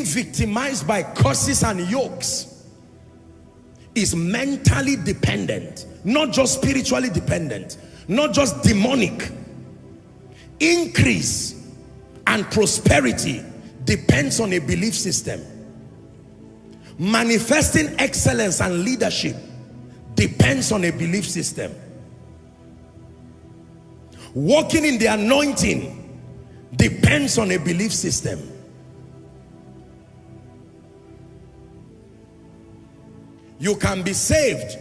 being victimized by curses and yokes is mentally dependent, not just spiritually dependent, not just demonic. Increase and prosperity depends on a belief system. Manifesting excellence and leadership depends on a belief system. Walking in the anointing depends on a belief system. You can be saved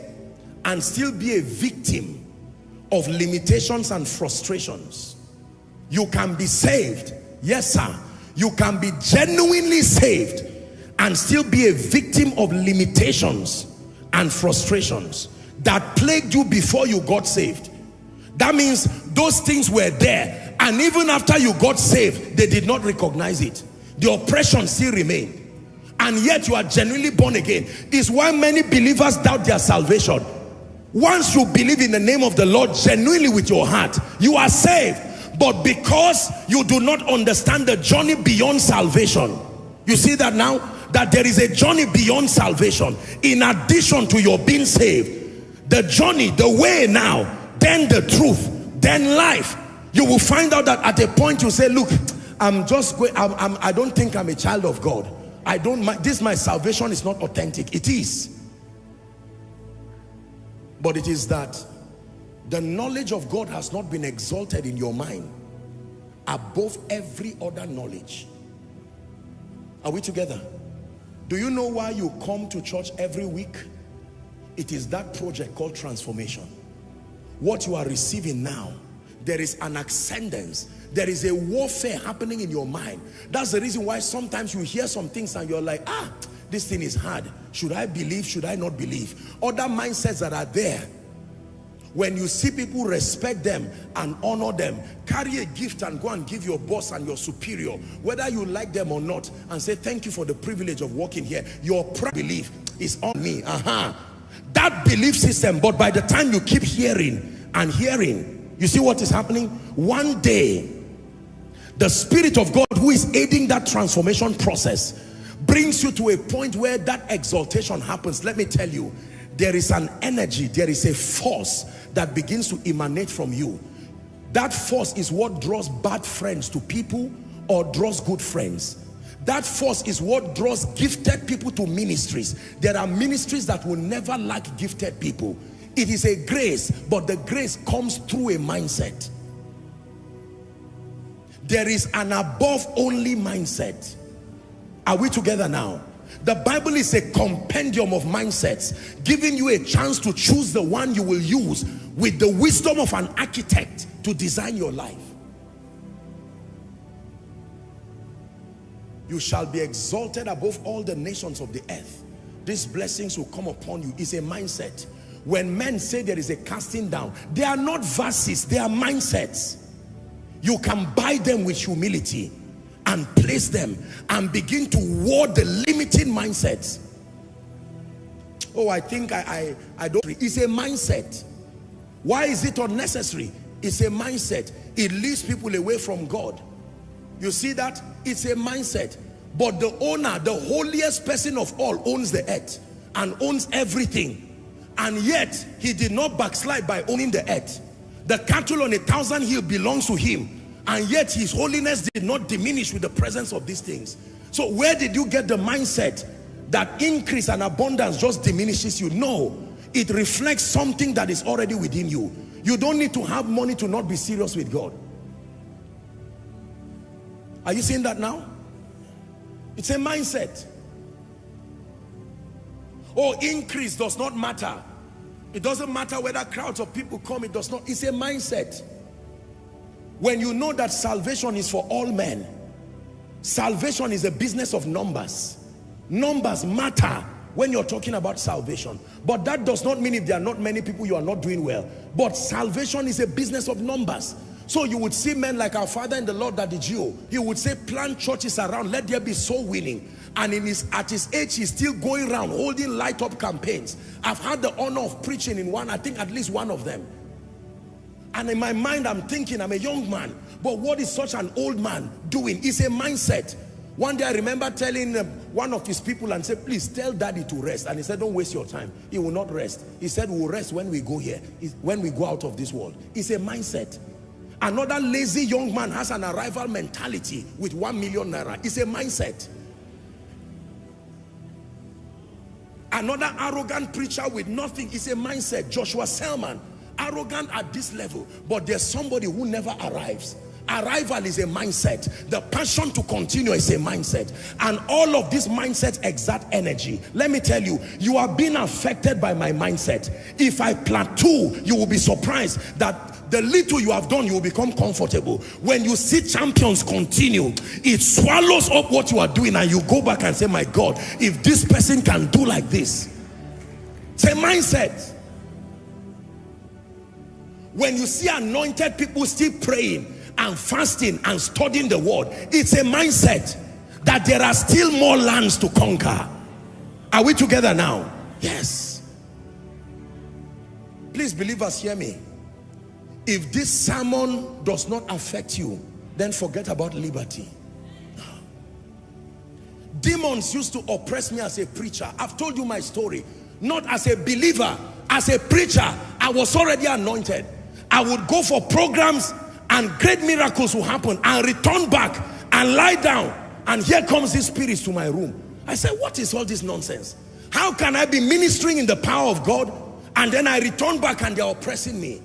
and still be a victim of limitations and frustrations. You can be saved, yes sir, you can be genuinely saved and still be a victim of limitations and frustrations that plagued you before you got saved. That means those things were there, and even after you got saved, they did not recognize it. The oppression still remained, and yet you are genuinely born again. It's why many believers doubt their salvation. Once you believe in the name of the Lord genuinely with your heart, you are saved. But because you do not understand the journey beyond salvation, you see that now, that there is a journey beyond salvation. In addition to your being saved, the journey, the way now, then the truth, then life. You will find out that at a point you say, look, I'm just going, I don't think I'm a child of God. I don't, my salvation is not authentic. It is. But it is that the knowledge of God has not been exalted in your mind above every other knowledge. Are we together? Do you know why you come to church every week? It is that project called transformation. What you are receiving now, there is an ascendance. There is a warfare happening in your mind. That's the reason why sometimes you hear some things and you're like, this thing is hard. Should I believe? Should I not believe? Other mindsets that are there. When you see people, respect them and honor them. Carry a gift and go and give your boss and your superior, whether you like them or not, and say, thank you for the privilege of working here. Your belief is on me. That belief system, but by the time you keep hearing and hearing, you see what is happening? One day, the Spirit of God, who is aiding that transformation process, brings you to a point where that exaltation happens. Let me tell you, there is an energy, there is a force that begins to emanate from you. That force is what draws bad friends to people or draws good friends. That force is what draws gifted people to ministries. There are ministries that will never lack gifted people. It is a grace, but the grace comes through a mindset. There is an above only mindset. Are we together now? The Bible is a compendium of mindsets, giving you a chance to choose the one you will use with the wisdom of an architect to design your life. You shall be exalted above all the nations of the earth. These blessings will come upon you. It's a mindset. When men say there is a casting down, they are not verses, they are mindsets. You can buy them with humility and place them and begin to ward the limiting mindsets. Oh, I think I don't. It's a mindset. Why is it unnecessary? It's a mindset. It leads people away from God. You see that? It's a mindset. But the owner, the holiest person of all, owns the earth and owns everything. And yet, he did not backslide by owning the earth. The cattle on 1,000 hills belongs to him. And yet, his holiness did not diminish with the presence of these things. So where did you get the mindset that increase and abundance just diminishes you? No, it reflects something that is already within you. You don't need to have money to not be serious with God. Are you seeing that now? It's a mindset. Oh, increase does not matter. It doesn't matter whether crowds of people come, it does not. It's a mindset. When you know that salvation is for all men, salvation is a business of numbers. Numbers matter when you're talking about salvation. But that does not mean if there are not many people, you are not doing well. But salvation is a business of numbers. So you would see men like our father in the Lord, Daddy Gio. He would say, plant churches around, let there be soul winning. And at his age, he's still going around holding light up campaigns. I've had the honor of preaching in one, I think at least one of them. And in my mind, I'm thinking, I'm a young man, but what is such an old man doing? It's a mindset. One day I remember telling one of his people and said, please tell daddy to rest. And he said, don't waste your time. He will not rest. He said, we'll rest when we go here, when we go out of this world. It's a mindset. Another lazy young man has an arrival mentality with 1 million naira. It's a mindset. Another arrogant preacher with nothing is a mindset. Joshua Selman, arrogant at this level, but there's somebody who never arrives. Arrival is a mindset. The passion to continue is a mindset. And all of these mindsets exert energy. Let me tell you, you are being affected by my mindset. If I plateau, you will be surprised that the little you have done, you will become comfortable. When you see champions continue, it swallows up what you are doing, and you go back and say, my God, if this person can do like this. It's a mindset. When you see anointed people still praying and fasting and studying the word, it's a mindset that there are still more lands to conquer. Are we together now? Yes. Please, believers, hear me. If this sermon does not affect you, then forget about liberty. Demons used to oppress me as a preacher. I've told you my story. Not as a believer, as a preacher. I was already anointed. I would go for programs and great miracles will happen, and return back and lie down, and here comes these spirits to my room. I said, what is all this nonsense? How can I be ministering in the power of God and then I return back and they're oppressing me?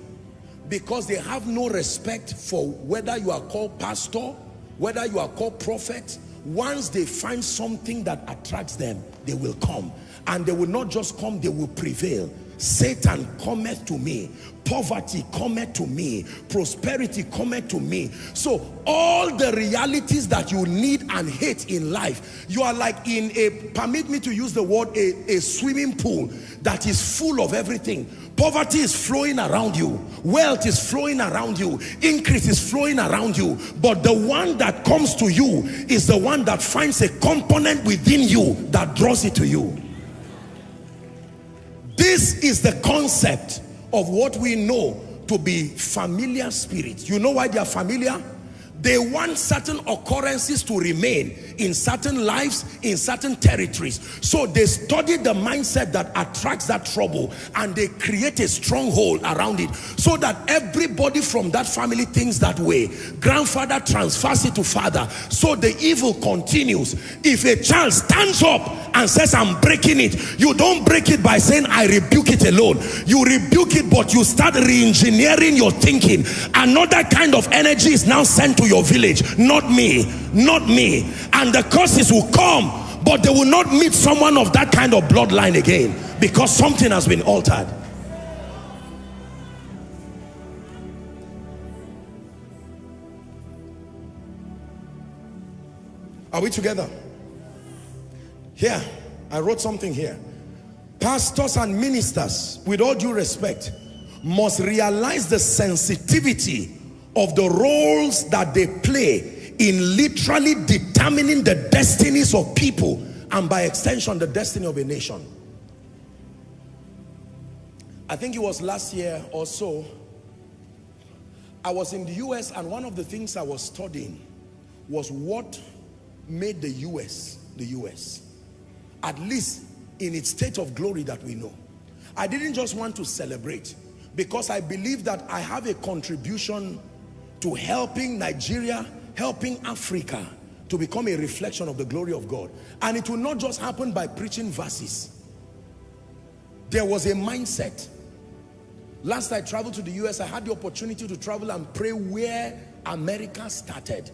Because they have no respect for whether you are called pastor, whether you are called prophet. Once they find something that attracts them, they will come. And they will not just come, they will prevail. Satan cometh to me, poverty cometh to me, prosperity cometh to me. So all the realities that you need and hate in life, you are like in a, permit me to use the word, a swimming pool that is full of everything. Poverty is flowing around you, wealth is flowing around you, increase is flowing around you, but the one that comes to you is the one that finds a component within you that draws it to you. This is the concept of what we know to be familiar spirits. You know why they are familiar? They want certain occurrences to remain in certain lives, in certain territories. So they study the mindset that attracts that trouble, and they create a stronghold around it, so that everybody from that family thinks that way. Grandfather transfers it to father, so the evil continues. If a child stands up and says, I'm breaking it, you don't break it by saying, I rebuke it alone. You rebuke it, but you start re-engineering your thinking. Another kind of energy is now sent to your village. Not me, not me. And the curses will come, but they will not meet someone of that kind of bloodline again, because something has been altered. Are we together? Here, I wrote something here. Pastors and ministers, with all due respect, must realize the sensitivity of the roles that they play in literally determining the destinies of people, and by extension the destiny of a nation. I think it was last year or so, I was in the US, and one of the things I was studying was what made the US the US, at least in its state of glory that we know. I didn't just want to celebrate, because I believe that I have a contribution to helping Nigeria, helping Africa to become a reflection of the glory of God. And it will not just happen by preaching verses. There was a mindset. Last I traveled to the US, I had the opportunity to travel and pray where America started.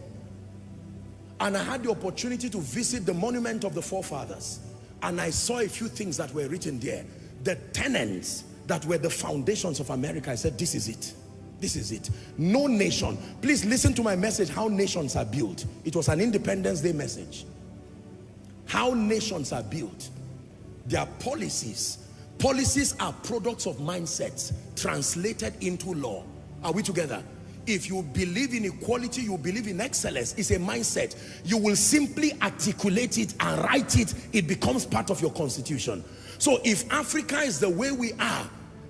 And I had the opportunity to visit the monument of the forefathers. And I saw a few things that were written there. The tenets that were the foundations of America. I said, this is it. This is it. No nation. Please listen to my message, how nations are built. It was an Independence Day message. How nations are built. Their policies. Policies are products of mindsets translated into law. Are we together? If you believe in equality, you believe in excellence, it's a mindset. You will simply articulate it and write it. It becomes part of your constitution. So if Africa is the way we are,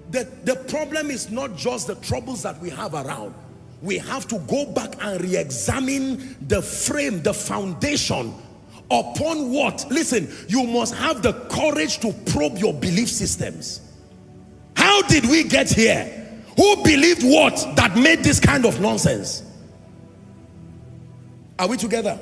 the problem is not just the troubles that we have around. We have to go back and re-examine the frame, the foundation Upon what? Listen, you must have the courage to probe your belief systems. How did we get here? Who believed what that made this kind of nonsense? Are we together?